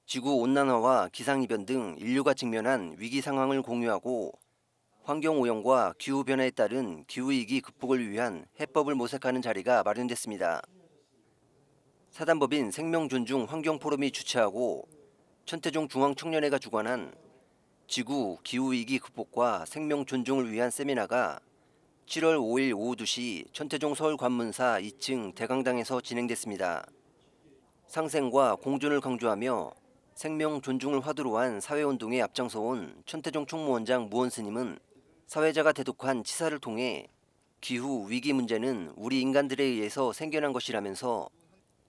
지구온난화와 기상이변 등 인류가 직면한 위기 상황을 공유하고 환경오염과 기후변화에 따른 기후위기 극복을 위한 해법을 모색하는 자리가 마련됐습니다. 사단법인 생명존중 환경포럼이 주최하고 천태종 중앙청년회가 주관한 지구 기후위기 극복과 생명존중을 위한 세미나가 7월 5일 오후 2시 천태종 서울관문사 2층 대강당에서 진행됐습니다. 상생과 공존을 강조하며 생명 존중을 화두로 한 사회운동에 앞장서온 천태종 총무원장 무원 스님은 사회자가 대독한 치사를 통해 기후 위기 문제는 우리 인간들에 의해서 생겨난 것이라면서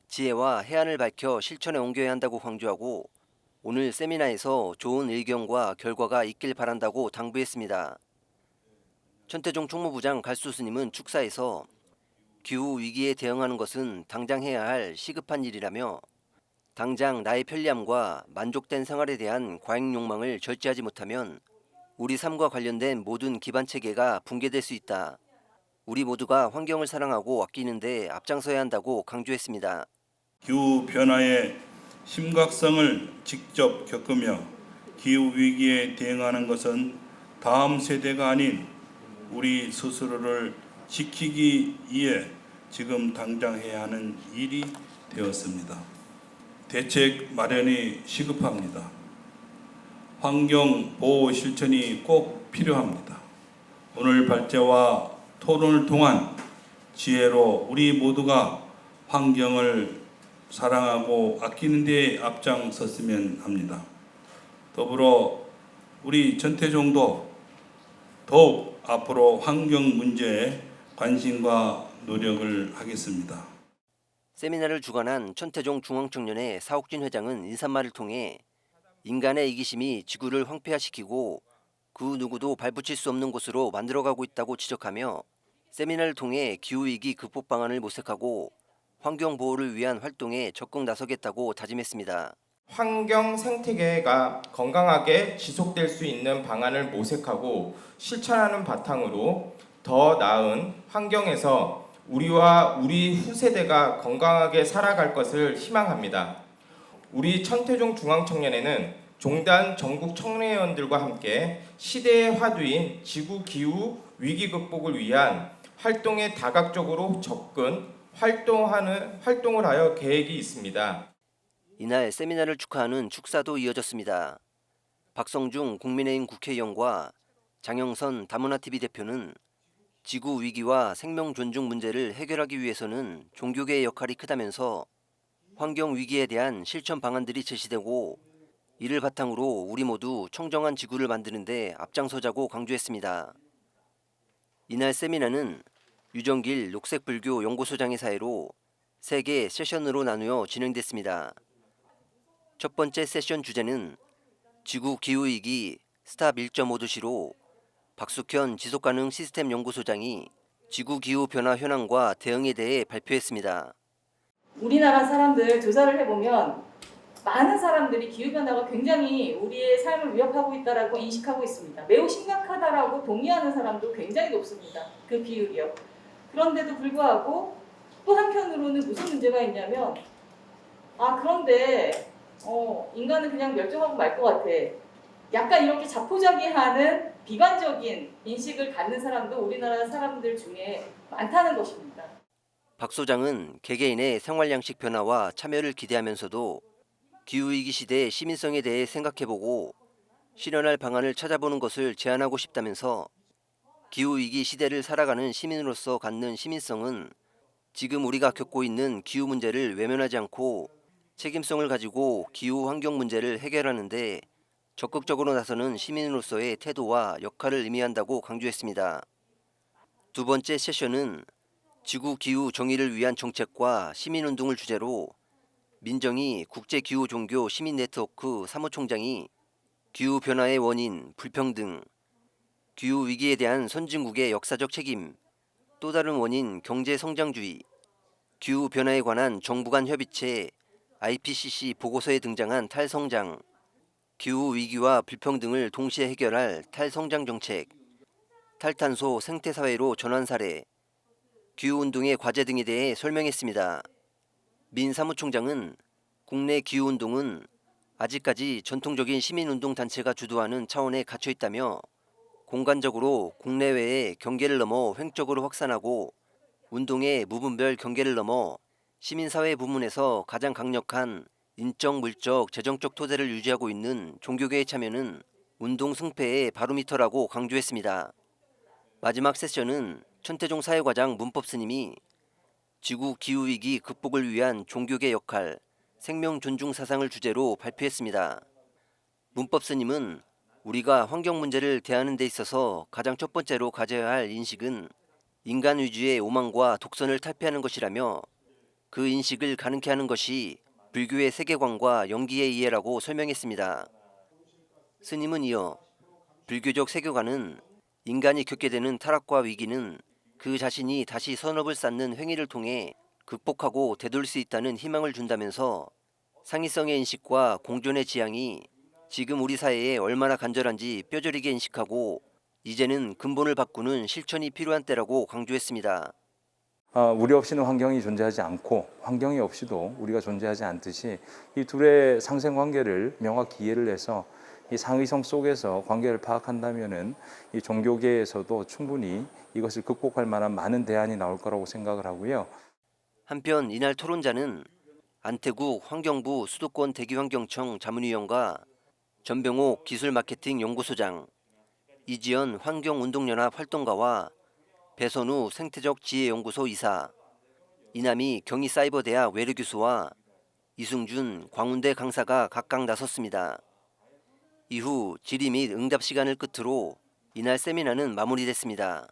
지혜와 해안을 밝혀 실천에 옮겨야 한다고 강조하고 오늘 세미나에서 좋은 의견과 결과가 있길 바란다고 당부했습니다. 천태종 총무부장 갈수 스님은 축사에서 기후 위기에 대응하는 것은 당장 해야 할 시급한 일이라며 당장 나의 편리함과 만족된 생활에 대한 과잉 욕망을 절제하지 못하면 우리 삶과 관련된 모든 기반 체계가 붕괴될 수 있다. 우리 모두가 환경을 사랑하고 아끼는 데 앞장서야 한다고 강조했습니다. 기후 변화의 심각성을 직접 겪으며 기후 위기에 대응하는 것은 다음 세대가 아닌 우리 스스로를 지키기 위해 지금 당장 해야 하는 일이 되었습니다. 대책 마련이 시급합니다. 환경 보호 실천이 꼭 필요합니다. 오늘 발제와 토론을 통한 지혜로 우리 모두가 환경을 사랑하고 아끼는 데 앞장섰으면 합니다. 더불어 우리 천태종도 더욱 앞으로 환경 문제에 관심과 노력을 하겠습니다. 세미나를 주관한 천태종 중앙청년회 사옥진 회장은 인사말을 통해 인간의 이기심이 지구를 황폐화시키고 그 누구도 발붙일 수 없는 곳으로 만들어가고 있다고 지적하며 세미나를 통해 기후위기 극복 방안을 모색하고 환경보호를 위한 활동에 적극 나서겠다고 다짐했습니다. 환경 생태계가 건강하게 지속될 수 있는 방안을 모색하고 실천하는 바탕으로 더 나은 환경에서 우리와 우리 후세대가 건강하게 살아갈 것을 희망합니다. 우리 천태종 중앙청년회는 종단 전국 청년회원들과 함께 시대의 화두인 지구 기후 위기 극복을 위한 활동에 다각적으로 접근, 활동을 하여 계획이 있습니다. 이날 세미나를 축하하는 축사도 이어졌습니다. 박성중 국민의힘 국회의원과 장영선 다문화TV 대표는 지구 위기와 생명 존중 문제를 해결하기 위해서는 종교계의 역할이 크다면서 환경 위기에 대한 실천 방안들이 제시되고 이를 바탕으로 우리 모두 청정한 지구를 만드는 데 앞장서자고 강조했습니다. 이날 세미나는 유정길 녹색불교 연구소장의 사회로 3개 세션으로 나누어 진행됐습니다. 첫 번째 세션 주제는 지구 기후위기 스탑 1.5도시로 박숙현 지속가능 시스템 연구소장이 지구 기후 변화 현황과 대응에 대해 발표했습니다. 우리나라 사람들 조사를 해보면 많은 사람들이 기후변화가 굉장히 우리의 삶을 위협하고 있다고 인식하고 있습니다. 매우 심각하다라고 동의하는 사람도 굉장히 높습니다. 그 비율이요. 그런데도 불구하고 또 한편으로는 무슨 문제가 있냐면 그런데 인간은 그냥 멸종하고 말 것 같아. 약간 이렇게 자포자기하는 비관적인 인식을 갖는 사람도 우리나라 사람들 중에 많다는 것입니다. 박 소장은 개개인의 생활 양식 변화와 참여를 기대하면서도 기후위기 시대의 시민성에 대해 생각해보고 실현할 방안을 찾아보는 것을 제안하고 싶다면서 기후위기 시대를 살아가는 시민으로서 갖는 시민성은 지금 우리가 겪고 있는 기후 문제를 외면하지 않고 책임성을 가지고 기후 환경 문제를 해결하는 데 적극적으로 나서는 시민으로서의 태도와 역할을 의미한다고 강조했습니다. 두 번째 세션은 지구 기후 정의를 위한 정책과 시민운동을 주제로 민정희 국제기후종교 시민네트워크 사무총장이 기후변화의 원인, 불평등, 기후위기에 대한 선진국의 역사적 책임, 또 다른 원인 경제성장주의, 기후변화에 관한 정부 간 협의체 IPCC 보고서에 등장한 탈성장, 기후위기와 불평등을 동시에 해결할 탈성장 정책, 탈탄소 생태사회로 전환 사례, 기후운동의 과제 등에 대해 설명했습니다. 민 사무총장은 국내 기후운동은 아직까지 전통적인 시민운동단체가 주도하는 차원에 갇혀 있다며 공간적으로 국내외의 경계를 넘어 횡적으로 확산하고 운동의 무분별 경계를 넘어 시민사회 부문에서 가장 강력한 인적, 물적, 재정적 토대를 유지하고 있는 종교계의 참여는 운동 승패의 바로미터라고 강조했습니다. 마지막 세션은 천태종 사회과장 문법 스님이 지구 기후위기 극복을 위한 종교계 역할, 생명 존중 사상을 주제로 발표했습니다. 문법 스님은 우리가 환경 문제를 대하는 데 있어서 가장 첫 번째로 가져야 할 인식은 인간 위주의 오만과 독선을 탈피하는 것이라며 그 인식을 가능케 하는 것이 불교의 세계관과 영기의 이해라고 설명했습니다. 스님은 이어 불교적 세계관은 인간이 겪게 되는 타락과 위기는 그 자신이 다시 선업을 쌓는 행위를 통해 극복하고 되돌릴 수 있다는 희망을 준다면서 상위성의 인식과 공존의 지향이 지금 우리 사회에 얼마나 간절한지 뼈저리게 인식하고 이제는 근본을 바꾸는 실천이 필요한 때라고 강조했습니다. 우리 없이는 환경이 존재하지 않고 환경이 없이도 우리가 존재하지 않듯이 이 둘의 상생관계를 명확히 이해를 해서 이 상위성 속에서 관계를 파악한다면은 이 종교계에서도 충분히 이것을 극복할 만한 많은 대안이 나올 거라고 생각을 하고요. 한편 이날 토론자는 안태국 환경부 수도권 대기환경청 자문위원과 전병옥 기술마케팅연구소장, 이지연 환경운동연합 활동가와 배선우 생태적 지혜연구소 이사, 이남희 경희사이버대학 외래교수와 이승준 광운대 강사가 각각 나섰습니다. 이후 질의 및 응답 시간을 끝으로 이날 세미나는 마무리됐습니다.